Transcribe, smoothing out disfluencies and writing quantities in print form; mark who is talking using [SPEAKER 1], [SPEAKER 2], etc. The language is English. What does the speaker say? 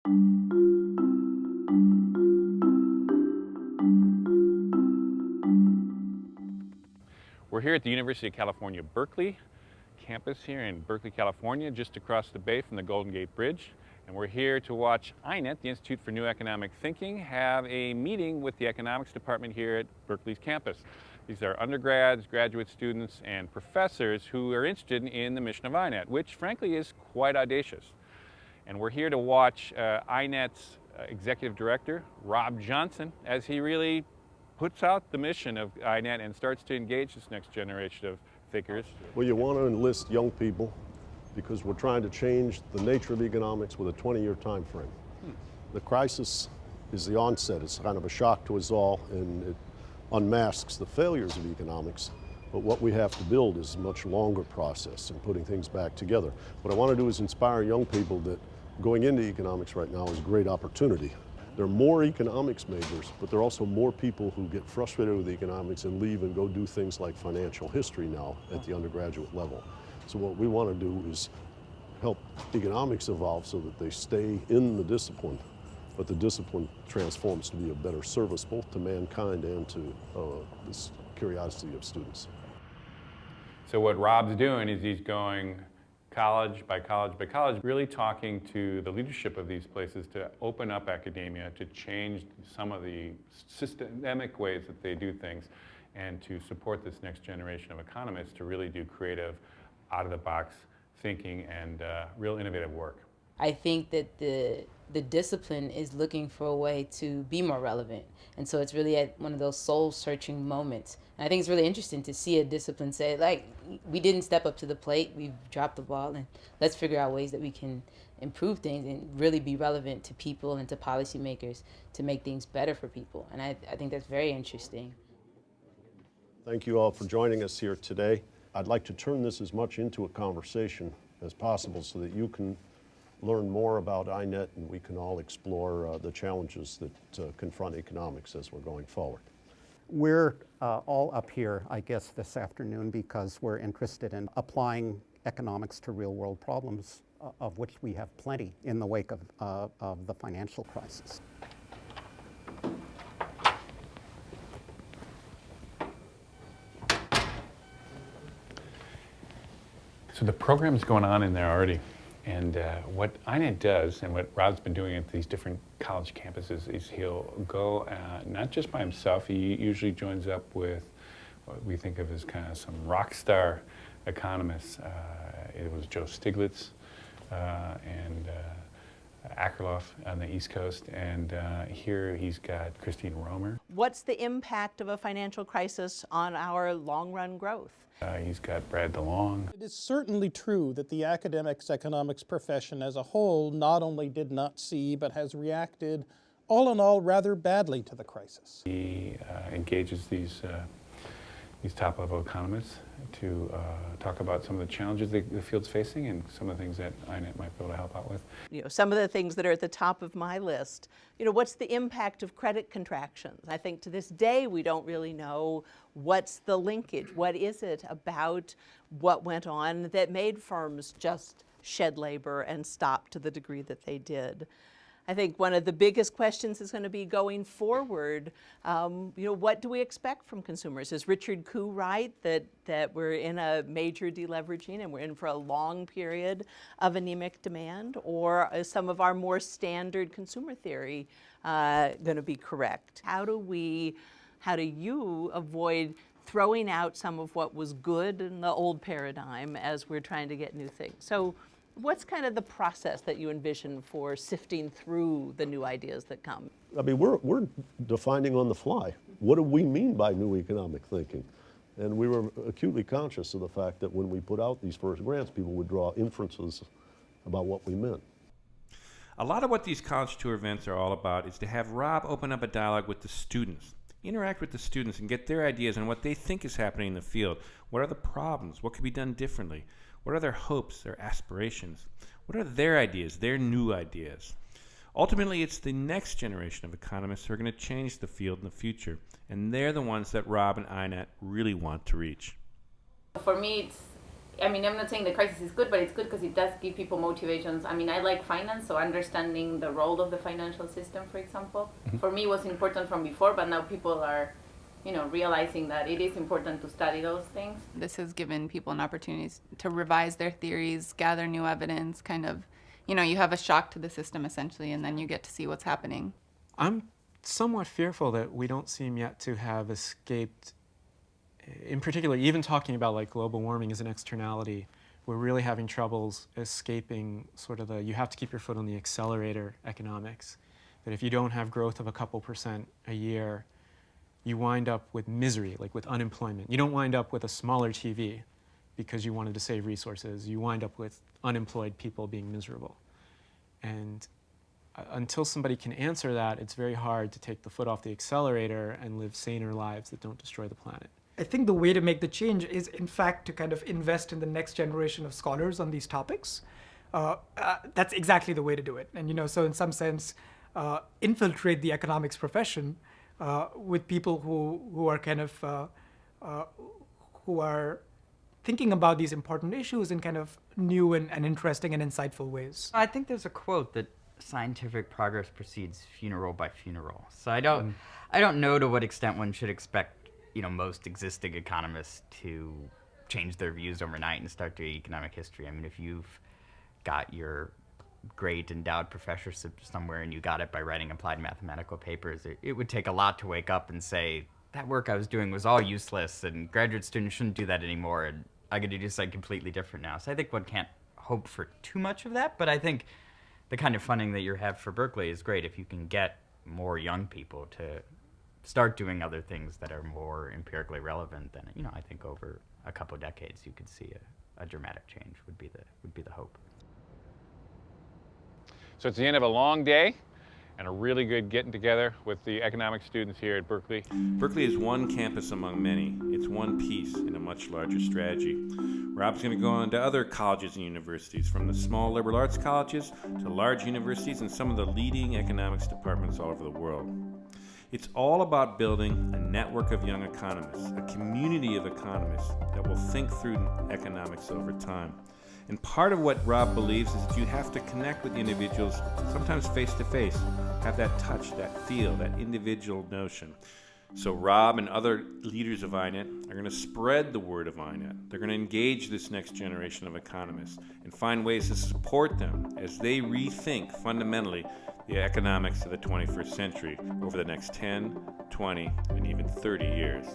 [SPEAKER 1] We're here at the University of California, Berkeley campus here in Berkeley, California, just across the bay from the Golden Gate Bridge. And we're here to watch INET, the Institute for New Economic Thinking, have a meeting with the economics department here at Berkeley's campus. These are undergrads, graduate students, and professors who are interested in the mission of INET, which frankly is quite audacious. And we're here to watch INET's executive director, Rob Johnson, as he really puts out the mission of INET and starts to engage this next generation of thinkers.
[SPEAKER 2] Well, you want to enlist young people because we're trying to change the nature of economics with a 20-year time frame. The crisis is the onset. It's kind of a shock to us all, and it unmasks the failures of economics. But what we have to build is a much longer process in putting things back together. What I want to do is inspire young people that going into economics right now is a great opportunity. There are more economics majors, but there are also more people who get frustrated with economics and leave and go do things like financial history now at the undergraduate level. So what we want to do is help economics evolve so that they stay in the discipline, but the discipline transforms to be a better service both to mankind and to this curiosity of students.
[SPEAKER 1] So what Rob's doing is he's going college by college by college, really talking to the leadership of these places to open up academia, to change some of the systemic ways that they do things, and to support this next generation of economists to really do creative, out-of-the-box thinking and real innovative work.
[SPEAKER 3] I think that the discipline is looking for a way to be more relevant. And so it's really at one of those soul-searching moments. And I think it's really interesting to see a discipline say, like, we didn't step up to the plate, we've dropped the ball, and let's figure out ways that we can improve things and really be relevant to people and to policymakers to make things better for people. And I think that's very interesting.
[SPEAKER 2] Thank you all for joining us here today. I'd like to turn this as much into a conversation as possible so that you can learn more about INET and we can all explore the challenges that confront economics as we're going forward.
[SPEAKER 4] We're all up here, I guess, this afternoon because we're interested in applying economics to real-world problems, of which we have plenty in the wake of the financial crisis.
[SPEAKER 1] So the program's going on in there already. And what INET does, and what Rob's been doing at these different college campuses, is he'll go not just by himself. He usually joins up with what we think of as kind of some rock star economists. It was Joe Stiglitz and Akerlof on the East Coast, and here he's got Christine Romer.
[SPEAKER 5] What's the impact of a financial crisis on our long-run growth?
[SPEAKER 1] He's got Brad DeLong.
[SPEAKER 6] It is certainly true that the economics profession as a whole not only did not see, but has reacted, all in all, rather badly to the crisis.
[SPEAKER 1] He engages these top-level economists to talk about some of the challenges the field's facing and some of the things that INET might be able to help out with.
[SPEAKER 5] You know, some of the things that are at the top of my list, you know, what's the impact of credit contractions? I think to this day we don't really know what's the linkage. What is it about what went on that made firms just shed labor and stop to the degree that they did? I think one of the biggest questions is going to be going forward, you know, what do we expect from consumers? Is Richard Koo right that we're in a major deleveraging and we're in for a long period of anemic demand? Or is some of our more standard consumer theory going to be correct? How do you avoid throwing out some of what was good in the old paradigm as we're trying to get new things? So what's kind of the process that you envision for sifting through the new ideas that come?
[SPEAKER 2] I mean, we're defining on the fly. What do we mean by new economic thinking? And we were acutely conscious of the fact that when we put out these first grants, people would draw inferences about what we meant.
[SPEAKER 7] A lot of what these college tour events are all about is to have Rob open up a dialogue with the students, interact with the students and get their ideas on what they think is happening in the field. What are the problems? What could be done differently? What are their hopes, their aspirations? What are their ideas, their new ideas? Ultimately, it's the next generation of economists who are going to change the field in the future, and they're the ones that Rob and INET really want to reach.
[SPEAKER 3] For me, I mean, I'm not saying the crisis is good, but it's good because it does give people motivations. I mean, I like finance, so understanding the role of the financial system, for example, for me was important from before, but now people are, realizing that it is important to study those things.
[SPEAKER 8] This has given people an opportunity to revise their theories, gather new evidence, kind of, you have a shock to the system essentially, and then you get to see what's happening.
[SPEAKER 9] I'm somewhat fearful that we don't seem yet to have escaped, in particular, even talking about like global warming as an externality, we're really having troubles escaping sort of you have to keep your foot on the accelerator economics. That if you don't have growth of a couple % a year, you wind up with misery, like with unemployment. You don't wind up with a smaller TV because you wanted to save resources. You wind up with unemployed people being miserable. And until somebody can answer that, it's very hard to take the foot off the accelerator and live saner lives that don't destroy the planet.
[SPEAKER 10] I think the way to make the change is, in fact, to kind of invest in the next generation of scholars on these topics. That's exactly the way to do it. And, so in some sense, infiltrate the economics profession with people who are kind of, who are thinking about these important issues in kind of new and interesting and insightful ways.
[SPEAKER 11] I think there's a quote that scientific progress proceeds funeral by funeral. So I don't know to what extent one should expect most existing economists to change their views overnight and start doing economic history. I mean, if you've got your great endowed professorship somewhere and you got it by writing applied mathematical papers, it would take a lot to wake up and say, that work I was doing was all useless and graduate students shouldn't do that anymore and I got to do something completely different now. So I think one can't hope for too much of that, but I think the kind of funding that you have for Berkeley is great if you can get more young people to start doing other things that are more empirically relevant. Then I think over a couple of decades you could see a dramatic change would be the hope.
[SPEAKER 1] So it's the end of a long day and a really good getting together with the economics students here at Berkeley.
[SPEAKER 7] Berkeley is one campus among many. It's one piece in a much larger strategy. Rob's going to go on to other colleges and universities, from the small liberal arts colleges to large universities and some of the leading economics departments all over the world. It's all about building a network of young economists, a community of economists that will think through economics over time. And part of what Rob believes is that you have to connect with individuals, sometimes face to face, have that touch, that feel, that individual notion. So Rob and other leaders of INET are going to spread the word of INET. They're going to engage this next generation of economists and find ways to support them as they rethink fundamentally the economics of the 21st century over the next 10, 20, and even 30 years.